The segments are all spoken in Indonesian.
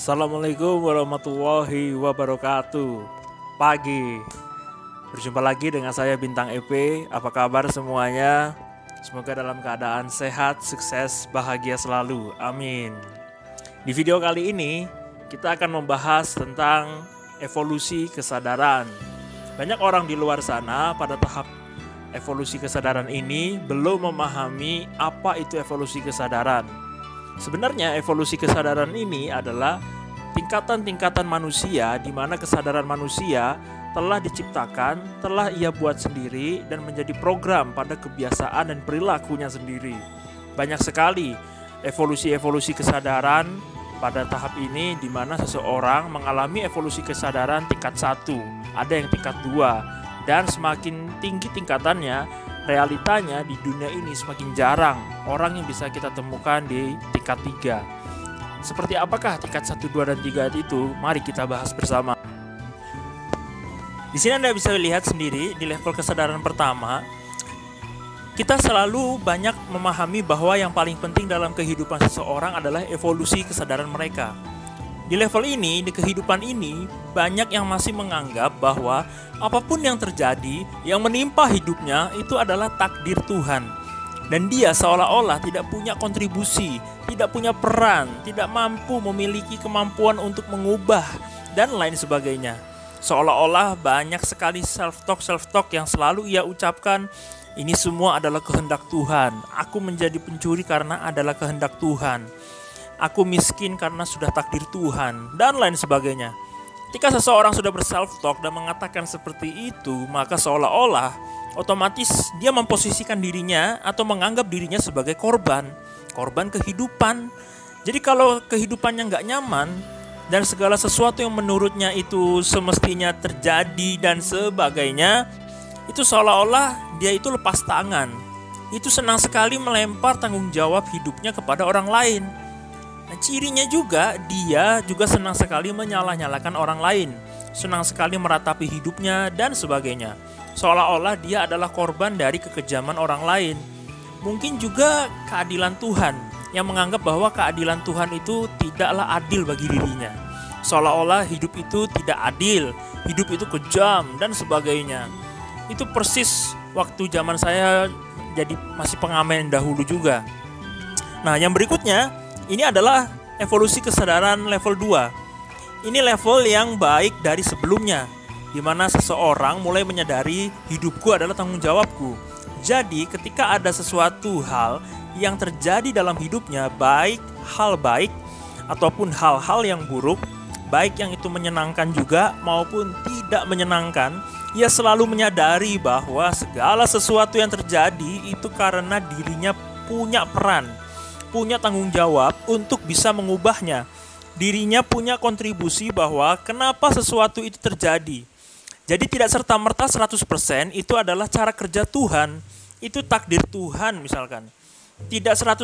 Assalamualaikum warahmatullahi wabarakatuh. Pagi, berjumpa lagi dengan saya Bintang EP. Apa kabar semuanya? Semoga dalam keadaan sehat, sukses, bahagia selalu. Amin. Di video kali ini kita akan membahas tentang evolusi kesadaran. Banyak orang di luar sana pada tahap evolusi kesadaran ini belum memahami apa itu evolusi kesadaran. Sebenarnya evolusi kesadaran ini adalah tingkatan-tingkatan manusia di mana kesadaran manusia telah diciptakan, telah ia buat sendiri dan menjadi program pada kebiasaan dan perilakunya sendiri. Banyak sekali evolusi-evolusi kesadaran pada tahap ini di mana seseorang mengalami evolusi kesadaran tingkat 1, ada yang tingkat 2, dan semakin tinggi tingkatannya, realitanya di dunia ini semakin jarang orang yang bisa kita temukan di tingkat 3. Seperti apakah tingkat 1, 2, dan 3 itu? Mari kita bahas bersama. Di sini Anda bisa lihat sendiri di level kesadaran pertama, kita selalu banyak memahami bahwa yang paling penting dalam kehidupan seseorang adalah evolusi kesadaran mereka. Di level ini, di kehidupan ini, banyak yang masih menganggap bahwa apapun yang terjadi, yang menimpa hidupnya itu adalah takdir Tuhan. Dan dia seolah-olah tidak punya kontribusi, tidak punya peran, tidak mampu memiliki kemampuan untuk mengubah, dan lain sebagainya. Seolah-olah banyak sekali self-talk yang selalu ia ucapkan, ini semua adalah kehendak Tuhan. Aku menjadi pencuri karena adalah kehendak Tuhan. Aku miskin karena sudah takdir Tuhan, dan lain sebagainya. Ketika seseorang sudah berself-talk dan mengatakan seperti itu, maka seolah-olah otomatis dia memposisikan dirinya atau menganggap dirinya sebagai korban kehidupan. Jadi kalau kehidupannya nggak nyaman dan segala sesuatu yang menurutnya itu semestinya terjadi dan sebagainya, itu seolah-olah dia itu lepas tangan. Itu senang sekali melempar tanggung jawab hidupnya kepada orang lain. Nah, cirinya juga dia juga senang sekali menyalah-nyalakan orang lain, senang sekali meratapi hidupnya dan sebagainya. Seolah-olah dia adalah korban dari kekejaman orang lain. Mungkin juga keadilan Tuhan, yang menganggap bahwa keadilan Tuhan itu tidaklah adil bagi dirinya. Seolah-olah hidup itu tidak adil, hidup itu kejam dan sebagainya. Itu persis waktu zaman saya jadi masih pengamen dahulu juga. Nah, yang berikutnya ini adalah evolusi kesadaran level 2. Ini level yang baik dari sebelumnya, di mana seseorang mulai menyadari hidupku adalah tanggung jawabku. Jadi ketika ada sesuatu hal yang terjadi dalam hidupnya, baik hal baik ataupun hal-hal yang buruk, baik yang itu menyenangkan juga maupun tidak menyenangkan, ia selalu menyadari bahwa segala sesuatu yang terjadi itu karena dirinya punya peran, punya tanggung jawab untuk bisa mengubahnya. Dirinya punya kontribusi bahwa kenapa sesuatu itu terjadi. Jadi tidak serta-merta 100% itu adalah cara kerja Tuhan, itu takdir Tuhan misalkan. Tidak 100%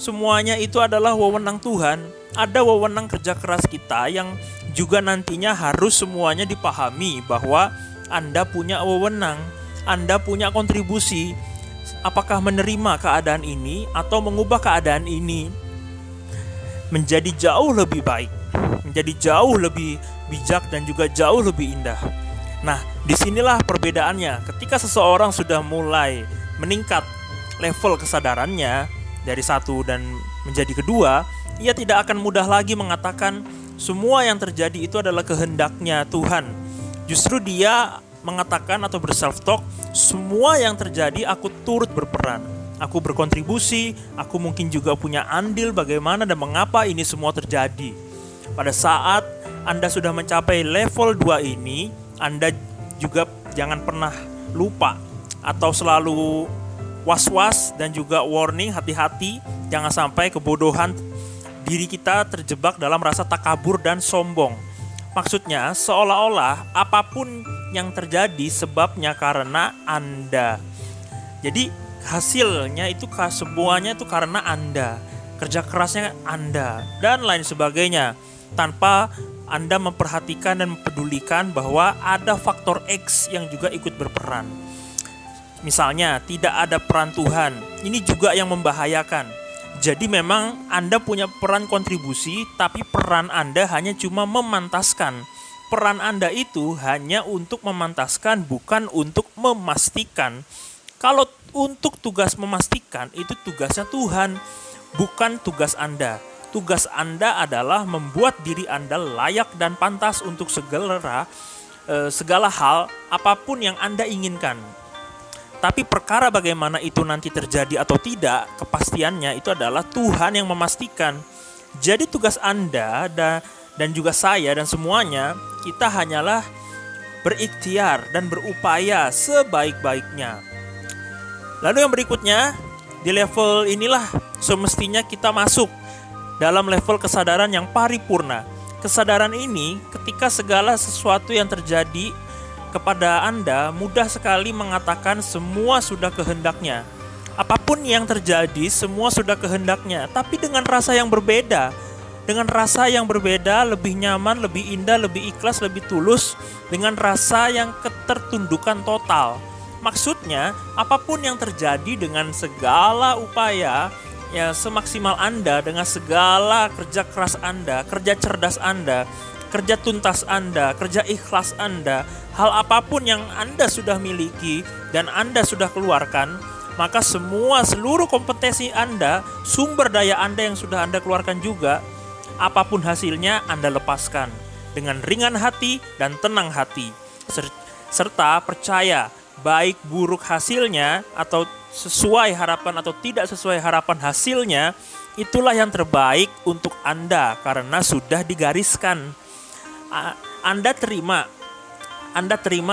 semuanya itu adalah wewenang Tuhan. Ada wewenang kerja keras kita yang juga nantinya harus semuanya dipahami bahwa Anda punya wewenang, Anda punya kontribusi. Apakah menerima keadaan ini atau mengubah keadaan ini menjadi jauh lebih baik, menjadi jauh lebih bijak dan juga jauh lebih indah. Nah, disinilah perbedaannya. Ketika seseorang sudah mulai meningkat level kesadarannya dari 1 dan menjadi 2, ia tidak akan mudah lagi mengatakan semua yang terjadi itu adalah kehendaknya Tuhan. Justru dia mengatakan atau berself-talk, semua yang terjadi aku turut berperan, aku berkontribusi, aku mungkin juga punya andil bagaimana dan mengapa ini semua terjadi. Pada saat Anda sudah mencapai level 2 ini, Anda juga jangan pernah lupa atau selalu was-was dan juga warning, hati-hati jangan sampai kebodohan diri kita terjebak dalam rasa takabur dan sombong. Maksudnya seolah-olah apapun yang terjadi sebabnya karena Anda. Jadi hasilnya itu semuanya itu karena Anda, kerja kerasnya Anda dan lain sebagainya, tanpa Anda memperhatikan dan mempedulikan bahwa ada faktor X yang juga ikut berperan. Misalnya tidak ada peran Tuhan, ini juga yang membahayakan. Jadi memang Anda punya peran kontribusi, tapi peran Anda hanya cuma memantaskan. Peran Anda itu hanya untuk memantaskan, bukan untuk memastikan. Kalau untuk tugas memastikan, itu tugasnya Tuhan, bukan tugas Anda. Tugas Anda adalah membuat diri Anda layak dan pantas untuk segala hal, apapun yang Anda inginkan. Tapi perkara bagaimana itu nanti terjadi atau tidak, kepastiannya itu adalah Tuhan yang memastikan. Jadi tugas Anda dan juga saya dan semuanya, kita hanyalah berikhtiar dan berupaya sebaik-baiknya. Lalu yang berikutnya, di level inilah semestinya kita masuk dalam level kesadaran yang paripurna. Kesadaran ini ketika segala sesuatu yang terjadi kepada Anda mudah sekali mengatakan semua sudah kehendaknya. Apapun yang terjadi semua sudah kehendaknya, tapi dengan rasa yang berbeda. Dengan rasa yang berbeda, lebih nyaman, lebih indah, lebih ikhlas, lebih tulus, dengan rasa yang ketertundukan total. Maksudnya, apapun yang terjadi dengan segala upaya, ya semaksimal Anda, dengan segala kerja keras Anda, kerja cerdas Anda, kerja tuntas Anda, kerja ikhlas Anda, hal apapun yang Anda sudah miliki dan Anda sudah keluarkan, maka seluruh kompetensi Anda, sumber daya Anda yang sudah Anda keluarkan juga, apapun hasilnya Anda lepaskan dengan ringan hati dan tenang hati, serta percaya baik buruk hasilnya atau sesuai harapan atau tidak sesuai harapan hasilnya, itulah yang terbaik untuk Anda karena sudah digariskan. Anda terima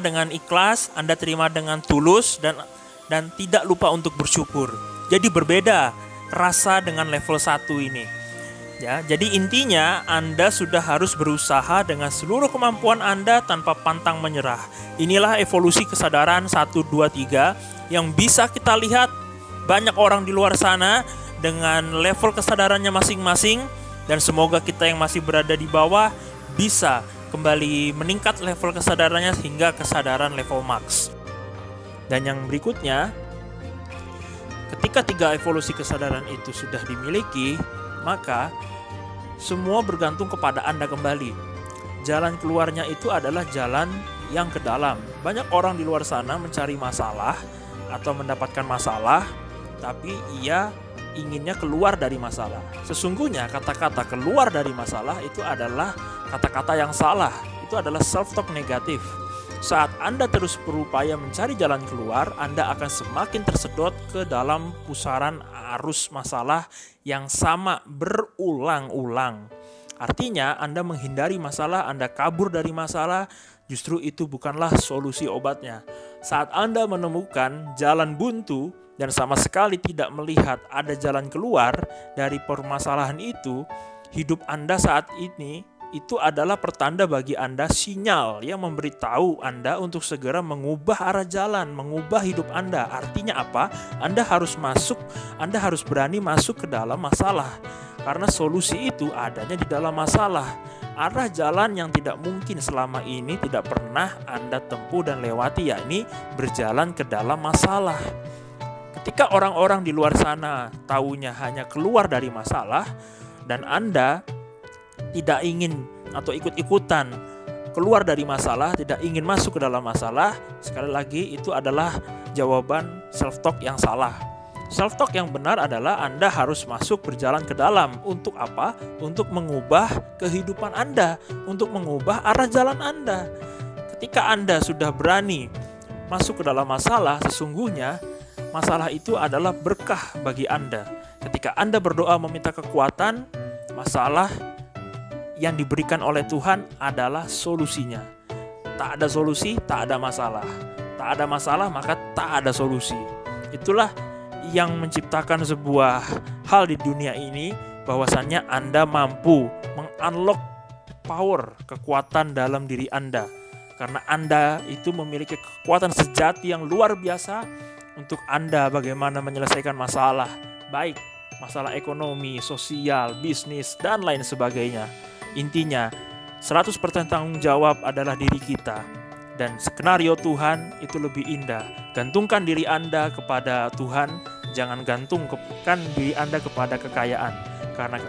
dengan ikhlas, Anda terima dengan tulus dan tidak lupa untuk bersyukur. Jadi berbeda rasa dengan level 1 ini. Ya, jadi intinya Anda sudah harus berusaha dengan seluruh kemampuan Anda tanpa pantang menyerah. Inilah evolusi kesadaran 1, 2, 3 yang bisa kita lihat banyak orang di luar sana dengan level kesadarannya masing-masing, dan semoga kita yang masih berada di bawah bisa kembali meningkat level kesadarannya hingga kesadaran level max. Dan yang berikutnya, ketika 3 evolusi kesadaran itu sudah dimiliki, maka semua bergantung kepada Anda kembali. Jalan keluarnya itu adalah jalan yang ke dalam. Banyak orang di luar sana mencari masalah atau mendapatkan masalah, tapi ia inginnya keluar dari masalah. Sesungguhnya kata-kata keluar dari masalah itu adalah kata-kata yang salah. Itu adalah self-talk negatif. Saat Anda terus berupaya mencari jalan keluar, Anda akan semakin tersedot ke dalam pusaran arus masalah yang sama berulang-ulang. Artinya Anda menghindari masalah, Anda kabur dari masalah, justru itu bukanlah solusi obatnya. Saat Anda menemukan jalan buntu dan sama sekali tidak melihat ada jalan keluar dari permasalahan itu, hidup Anda saat ini itu adalah pertanda bagi Anda, sinyal yang memberitahu Anda untuk segera mengubah arah jalan, mengubah hidup Anda. Artinya apa? Anda harus berani masuk ke dalam masalah. Karena solusi itu adanya di dalam masalah. Arah jalan yang tidak mungkin selama ini tidak pernah Anda tempuh dan lewati, yakni berjalan ke dalam masalah. Ketika orang-orang di luar sana taunya hanya keluar dari masalah, dan Anda tidak ingin atau ikut-ikutan keluar dari masalah, tidak ingin masuk ke dalam masalah, sekali lagi itu adalah jawaban self-talk yang salah. Self-talk yang benar adalah Anda harus masuk berjalan ke dalam. Untuk apa? Untuk mengubah kehidupan Anda, untuk mengubah arah jalan Anda. Ketika Anda sudah berani masuk ke dalam masalah, sesungguhnya masalah itu adalah berkah bagi Anda. Ketika Anda berdoa meminta kekuatan, masalah yang diberikan oleh Tuhan adalah solusinya. Tak ada solusi, tak ada masalah. Tak ada masalah, maka tak ada solusi. Itulah yang menciptakan sebuah hal di dunia ini, bahwasannya Anda mampu mengunlock power, kekuatan dalam diri Anda. Karena Anda itu memiliki kekuatan sejati yang luar biasa untuk Anda bagaimana menyelesaikan masalah, baik masalah ekonomi, sosial, bisnis, dan lain sebagainya. Intinya, 100% tanggung jawab adalah diri kita. Dan skenario Tuhan itu lebih indah. Gantungkan diri Anda kepada Tuhan, Jangan gantungkan diri Anda kepada kekayaan, karena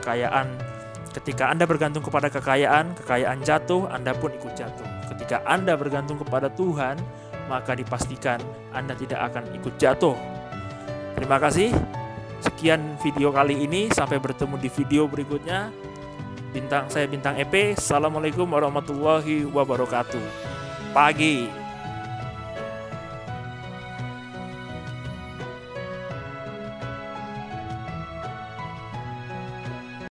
ketika Anda bergantung kepada kekayaan jatuh, Anda pun ikut jatuh. Ketika Anda bergantung kepada Tuhan, maka dipastikan Anda tidak akan ikut jatuh. Terima kasih. Sekian video kali ini, sampai bertemu di video berikutnya. Saya Bintang EP. Assalamualaikum warahmatullahi wabarakatuh. Pagi.